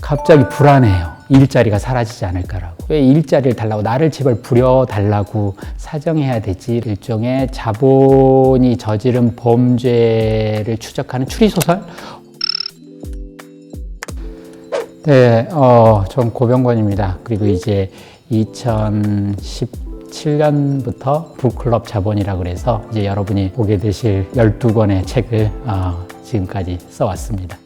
갑자기 불안해요. 일자리가 사라지지 않을까라고. 왜 일자리를 달라고, 나를 제발 부려달라고 사정해야 되지? 일종의 자본이 저지른 범죄를 추적하는 추리소설? 네, 전 고병권입니다. 그리고 이제 2017년부터 북클럽 자본이라고 그래서 이제 여러분이 보게 되실 12권의 책을 지금까지 써왔습니다.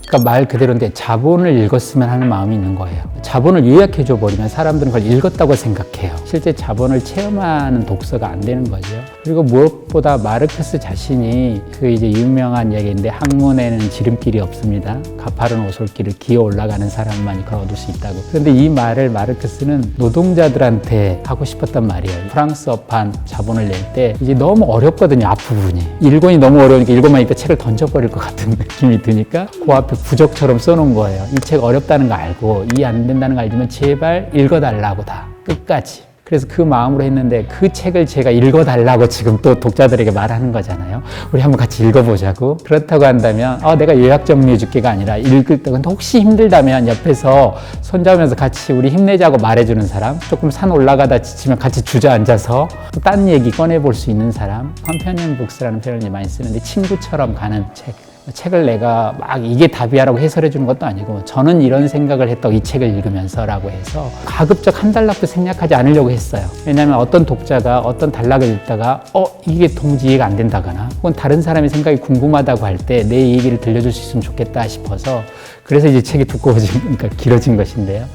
그러니까 말 그대로인데 자본을 읽었으면 하는 마음이 있는 거예요. 자본을 요약해줘 버리면 사람들은 그걸 읽었다고 생각해요. 실제 자본을 체험하는 독서가 안 되는 거죠. 그리고 무엇보다 마르크스 자신이 그 이제 유명한 이야기인데 학문에는 지름길이 없습니다. 가파른 오솔길을 기어 올라가는 사람만이 그걸 얻을 수 있다고. 그런데 이 말을 마르크스는 노동자들한테 하고 싶었단 말이에요. 프랑스어판 자본을 낼 때 이제 너무 어렵거든요. 앞부분이. 일권이 너무 어려우니까 읽고만 있다 책을 던져버릴 것 같은 느낌이 드니까 그 앞에 부적처럼 써놓은 거예요. 이 책 어렵다는 거 알고 이해 안 된다는 거 알지만 제발 읽어달라고 다 끝까지. 그래서 그 마음으로 했는데 그 책을 제가 읽어달라고 지금 또 독자들에게 말하는 거잖아요. 우리 한번 같이 읽어보자고. 그렇다고 한다면 내가 요약 정리해줄게가 아니라 읽을 때 근데 혹시 힘들다면 옆에서 손잡으면서 같이 우리 힘내자고 말해주는 사람, 조금 산 올라가다 지치면 같이 주저앉아서 또 딴 얘기 꺼내볼 수 있는 사람, 컴패니언 북스라는 표현을 많이 쓰는데 친구처럼 가는 책. 책을 내가 막 이게 답이야라고 해설해 주는 것도 아니고 저는 이런 생각을 했다고 이 책을 읽으면서라고 해서 가급적 한 단락도 생략하지 않으려고 했어요. 왜냐하면 어떤 독자가 어떤 단락을 읽다가 이게 도무지 이해가 안 된다거나 혹은 다른 사람의 생각이 궁금하다고 할 때 내 얘기를 들려줄 수 있으면 좋겠다 싶어서 그래서 이제 책이 두꺼워진, 그러니까 길어진 것인데요.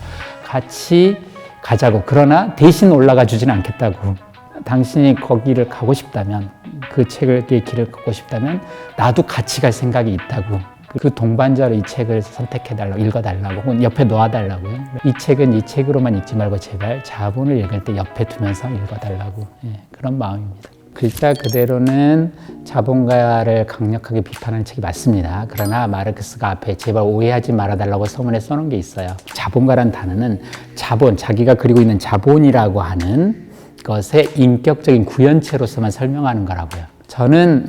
같이 가자고. 그러나 대신 올라가 주지는 않겠다고. 당신이 거기를 가고 싶다면 그 책의 길을 걷고 싶다면 나도 같이 갈 생각이 있다고. 그 동반자로 이 책을 선택해달라고, 읽어달라고, 혹은 옆에 놓아달라고요. 이 책은 이 책으로만 읽지 말고 제발 자본을 읽을 때 옆에 두면서 읽어달라고. 그런 마음입니다. 글자 그대로는 자본가를 강력하게 비판하는 책이 맞습니다. 그러나 마르크스가 앞에 제발 오해하지 말아달라고 서문에 써놓은 게 있어요. 자본가란 단어는 자본, 자기가 그리고 있는 자본이라고 하는 것의 인격적인 구현체로서만 설명하는 거라고요. 저는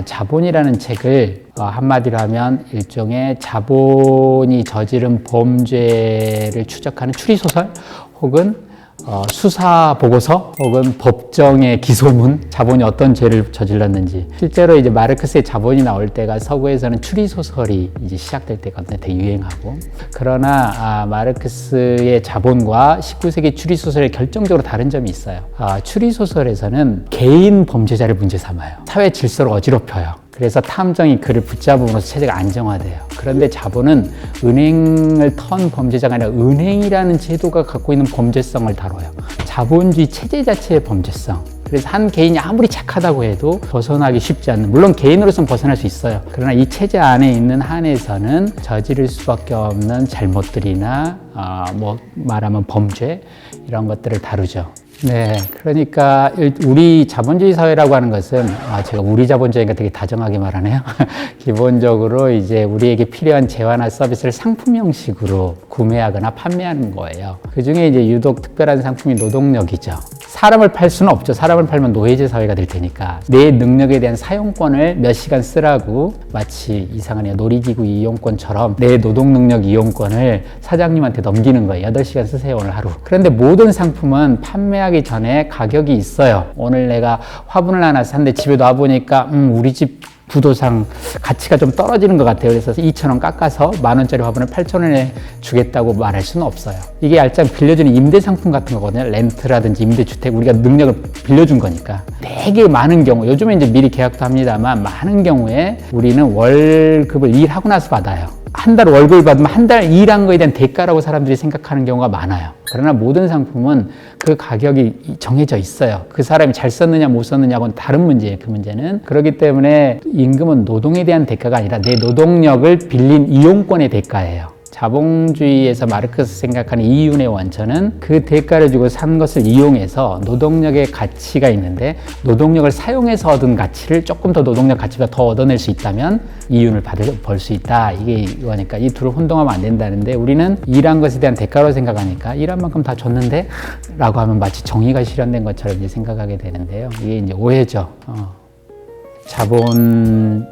자본이라는 책을 한마디로 하면 일종의 자본이 저지른 범죄를 추적하는 추리소설 혹은 수사 보고서 혹은 법정의 기소문, 자본이 어떤 죄를 저질렀는지. 실제로 이제 마르크스의 자본이 나올 때가 서구에서는 추리소설이 이제 시작될 때거든요. 되게 유행하고. 그러나 마르크스의 자본과 19세기 추리소설의 결정적으로 다른 점이 있어요. 추리소설에서는 개인 범죄자를 문제 삼아요. 사회 질서를 어지럽혀요. 그래서 탐정이 그를 붙잡음으로써 체제가 안정화돼요. 그런데 자본은 은행을 턴 범죄자가 아니라 은행이라는 제도가 갖고 있는 범죄성을 다뤄요. 자본주의 체제 자체의 범죄성. 그래서 한 개인이 아무리 착하다고 해도 벗어나기 쉽지 않는, 물론 개인으로서는 벗어날 수 있어요. 그러나 이 체제 안에 있는 한에서는 저지를 수밖에 없는 잘못들이나 말하면 범죄 이런 것들을 다루죠. 네, 그러니까 우리 자본주의 사회라고 하는 것은 제가 우리 자본주의가 되게 다정하게 말하네요. 기본적으로 이제 우리에게 필요한 재화나 서비스를 상품 형식으로 구매하거나 판매하는 거예요. 그 중에 이제 유독 특별한 상품이 노동력이죠. 사람을 팔 수는 없죠. 사람을 팔면 노예제 사회가 될 테니까 내 능력에 대한 사용권을 몇 시간 쓰라고, 마치 이상하네요. 놀이기구 이용권처럼 내 노동 능력 이용권을 사장님한테 넘기는 거예요. 8시간 쓰세요 오늘 하루. 그런데 모든 상품은 판매하기 전에 가격이 있어요. 오늘 내가 화분을 하나 샀는데 집에 놔보니까 우리 집 부도상 가치가 좀 떨어지는 것 같아요. 그래서 2,000원 깎아서 10,000원짜리 화분을 8,000원에 주겠다고 말할 수는 없어요. 이게 얄짱 빌려주는 임대 상품 같은 거거든요. 렌트라든지 임대주택, 우리가 능력을 빌려준 거니까. 되게 많은 경우, 요즘에 이제 미리 계약도 합니다만 많은 경우에 우리는 월급을 일하고 나서 받아요. 한 달 월급을 받으면 한 달 일한 거에 대한 대가라고 사람들이 생각하는 경우가 많아요. 그러나 모든 상품은 그 가격이 정해져 있어요. 그 사람이 잘 썼느냐 못 썼느냐고는 다른 문제예요. 그 문제는. 그렇기 때문에 임금은 노동에 대한 대가가 아니라 내 노동력을 빌린 이용권의 대가예요. 자본주의에서 마르크스 생각하는 이윤의 원천은 그 대가를 주고 산 것을 이용해서 노동력의 가치가 있는데 노동력을 사용해서 얻은 가치를 조금 더 노동력 가치가 더 얻어낼 수 있다면 이윤을 벌 수 있다. 이게 이거니까 이 둘을 혼동하면 안 된다는데 우리는 일한 것에 대한 대가로 생각하니까 일한 만큼 다 줬는데 라고 하면 마치 정의가 실현된 것처럼 이제 생각하게 되는데요. 이게 이제 오해죠. 자본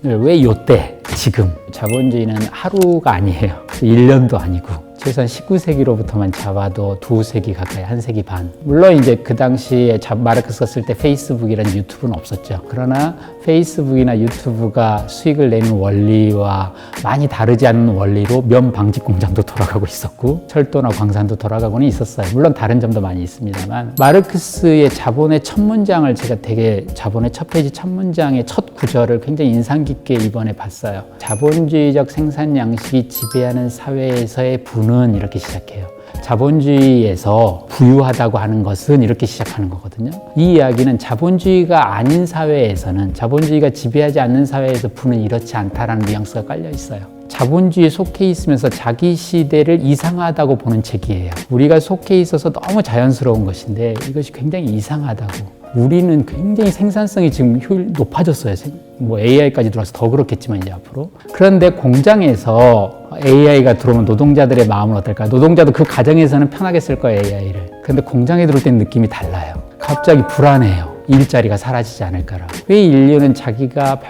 왜 요때 지금 자본주의는 하루가 아니에요. 1년도 아니고 최소한 19세기로부터만 잡아도 2세기 가까이, 1세기 반. 물론 이제 그 당시에 마르크스가 쓸 때 페이스북이라는 유튜브는 없었죠. 그러나 페이스북이나 유튜브가 수익을 내는 원리와 많이 다르지 않는 원리로 면 방직 공장도 돌아가고 있었고 철도나 광산도 돌아가고는 있었어요. 물론 다른 점도 많이 있습니다만 마르크스의 자본의 첫 문장을 제가 되게 자본의 첫 페이지 첫 문장의 첫 구절을 굉장히 인상 깊게 이번에 봤어요. 자본주의적 생산 양식이 지배하는 사회에서의 분은 이렇게 시작해요. 자본주의에서 부유하다고 하는 것은 이렇게 시작하는 거거든요. 이 이야기는 자본주의가 아닌 사회에서는, 자본주의가 지배하지 않는 사회에서 부는 이렇지 않다라는 뉘앙스가 깔려 있어요. 자본주의에 속해 있으면서 자기 시대를 이상하다고 보는 책이에요. 우리가 속해 있어서 너무 자연스러운 것인데 이것이 굉장히 이상하다고. 우리는 굉장히 생산성이 지금 효율 높아졌어요. 뭐 AI까지 들어와서 더 그렇겠지만 이제 앞으로. 그런데 공장에서 AI가 들어오면 노동자들의 마음은 어떨까? 노동자도 그 가정에서는 편하게 쓸 거예요, AI를. 그런데 공장에 들어올 때는 느낌이 달라요. 갑자기 불안해요. 일자리가 사라지지 않을까라. 왜 인류는 자기가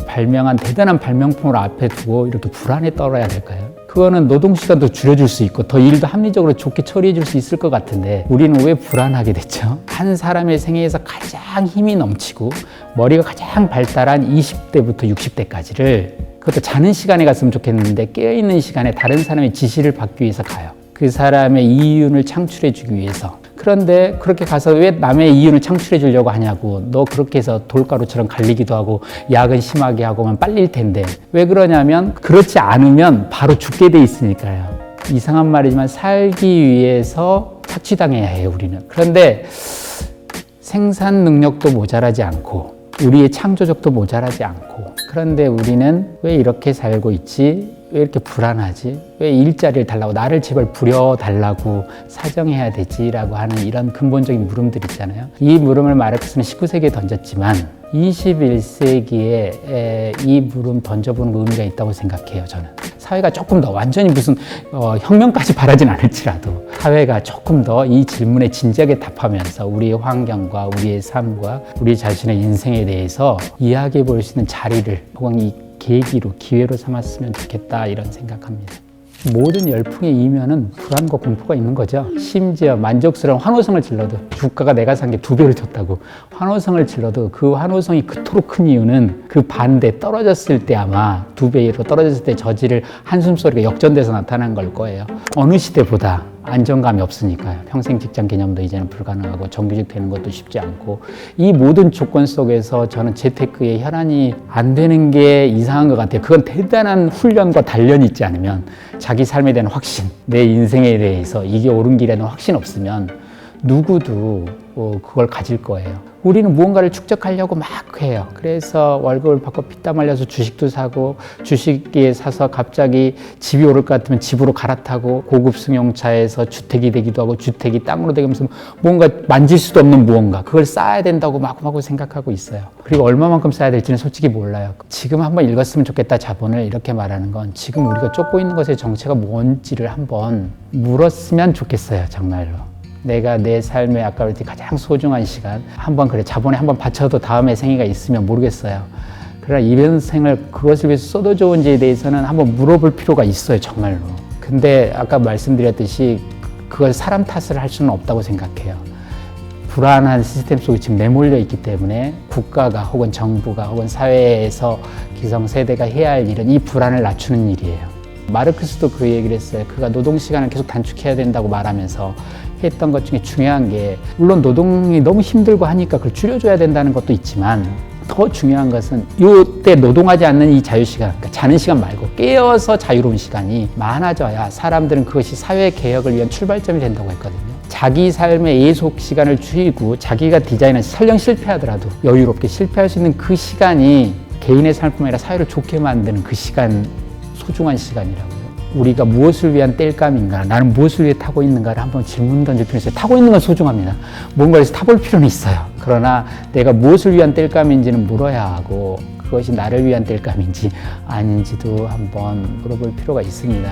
발명한 대단한 발명품을 앞에 두고 이렇게 불안에 떨어야 될까요? 그거는 노동시간도 줄여줄 수 있고 더 일도 합리적으로 좋게 처리해 줄 수 있을 것 같은데 우리는 왜 불안하게 됐죠? 한 사람의 생애에서 가장 힘이 넘치고 머리가 가장 발달한 20대부터 60대까지를 그것도 자는 시간에 갔으면 좋겠는데 깨어있는 시간에 다른 사람의 지시를 받기 위해서 가요. 그 사람의 이윤을 창출해 주기 위해서. 그런데 그렇게 가서 왜 남의 이윤을 창출해 주려고 하냐고. 너 그렇게 해서 돌가루처럼 갈리기도 하고 야근 심하게 하고만 빨릴 텐데. 왜 그러냐면 그렇지 않으면 바로 죽게 돼 있으니까요. 이상한 말이지만 살기 위해서 착취당해야 해요, 우리는. 그런데 생산 능력도 모자라지 않고 우리의 창조력도 모자라지 않고 그런데 우리는 왜 이렇게 살고 있지? 왜 이렇게 불안하지? 왜 일자리를 달라고 나를 제발 부려달라고 사정해야 되지라고 하는 이런 근본적인 물음들 있잖아요. 이 물음을 마르크스는 19세기에 던졌지만 21세기에 이 물음 던져보는 의미가 있다고 생각해요. 저는 사회가 조금 더 완전히 무슨 혁명까지 바라진 않을지라도 사회가 조금 더 이 질문에 진지하게 답하면서 우리의 환경과 우리의 삶과 우리 자신의 인생에 대해서 이야기해 볼 수 있는 자리를 혹은 이 계기로 기회로 삼았으면 좋겠다 이런 생각합니다. 모든 열풍의 이면은 불안과 공포가 있는 거죠. 심지어 만족스러운 환호성을 질러도 주가가 내가 산 게 2배를 줬다고 환호성을 질러도 그 환호성이 그토록 큰 이유는 그 반대 떨어졌을 때 아마 2배로 떨어졌을 때 저지를 한숨소리가 역전돼서 나타난 걸 거예요. 어느 시대보다 안정감이 없으니까요. 평생 직장 개념도 이제는 불가능하고 정규직 되는 것도 쉽지 않고 이 모든 조건 속에서 저는 재테크에 혈안이 안 되는 게 이상한 것 같아요. 그건 대단한 훈련과 단련이 있지 않으면 자기 삶에 대한 확신, 내 인생에 대해서 이게 옳은 길에는 확신 없으면 누구도 그걸 가질 거예요. 우리는 무언가를 축적하려고 막 해요. 그래서 월급을 받고 피땀 흘려서 주식도 사고 주식에 사서 갑자기 집이 오를 것 같으면 집으로 갈아타고 고급 승용차에서 주택이 되기도 하고 주택이 땅으로 되면서 뭔가 만질 수도 없는 무언가 그걸 쌓아야 된다고 마구마구 생각하고 있어요. 그리고 얼마만큼 쌓아야 될지는 솔직히 몰라요. 지금 한번 읽었으면 좋겠다 자본을 이렇게 말하는 건 지금 우리가 쫓고 있는 것의 정체가 뭔지를 한번 물었으면 좋겠어요. 정말로. 내가 내 삶에 아까 그랬듯이 가장 소중한 시간 한번 그래 자본에 한번 바쳐도 다음에 생애가 있으면 모르겠어요. 그러나 이번 생을 그것을 위해서 쏟아 좋은지에 대해서는 한번 물어볼 필요가 있어요. 정말로. 근데 아까 말씀드렸듯이 그걸 사람 탓을 할 수는 없다고 생각해요. 불안한 시스템 속에 지금 내몰려 있기 때문에 국가가 혹은 정부가 혹은 사회에서 기성세대가 해야 할 일은 이 불안을 낮추는 일이에요. 마르크스도 그 얘기를 했어요. 그가 노동시간을 계속 단축해야 된다고 말하면서 했던 것 중에 중요한 게 물론 노동이 너무 힘들고 하니까 그걸 줄여줘야 된다는 것도 있지만 더 중요한 것은 이때 노동하지 않는 이 자유시간, 그러니까 자는 시간 말고 깨어서 자유로운 시간이 많아져야 사람들은 그것이 사회 개혁을 위한 출발점이 된다고 했거든요. 자기 삶의 예속 시간을 줄이고 자기가 디자인한 설령 실패하더라도 여유롭게 실패할 수 있는 그 시간이 개인의 삶뿐만 아니라 사회를 좋게 만드는 그 시간 소중한 시간이라고요. 우리가 무엇을 위한 땔감인가, 나는 무엇을 위해 타고 있는가를 한번 질문 던질 필요가 있어요. 타고 있는 건 소중합니다. 뭔가를 타볼 필요는 있어요. 그러나 내가 무엇을 위한 땔감인지는 물어야 하고 그것이 나를 위한 땔감인지 아닌지도 한번 물어볼 필요가 있습니다.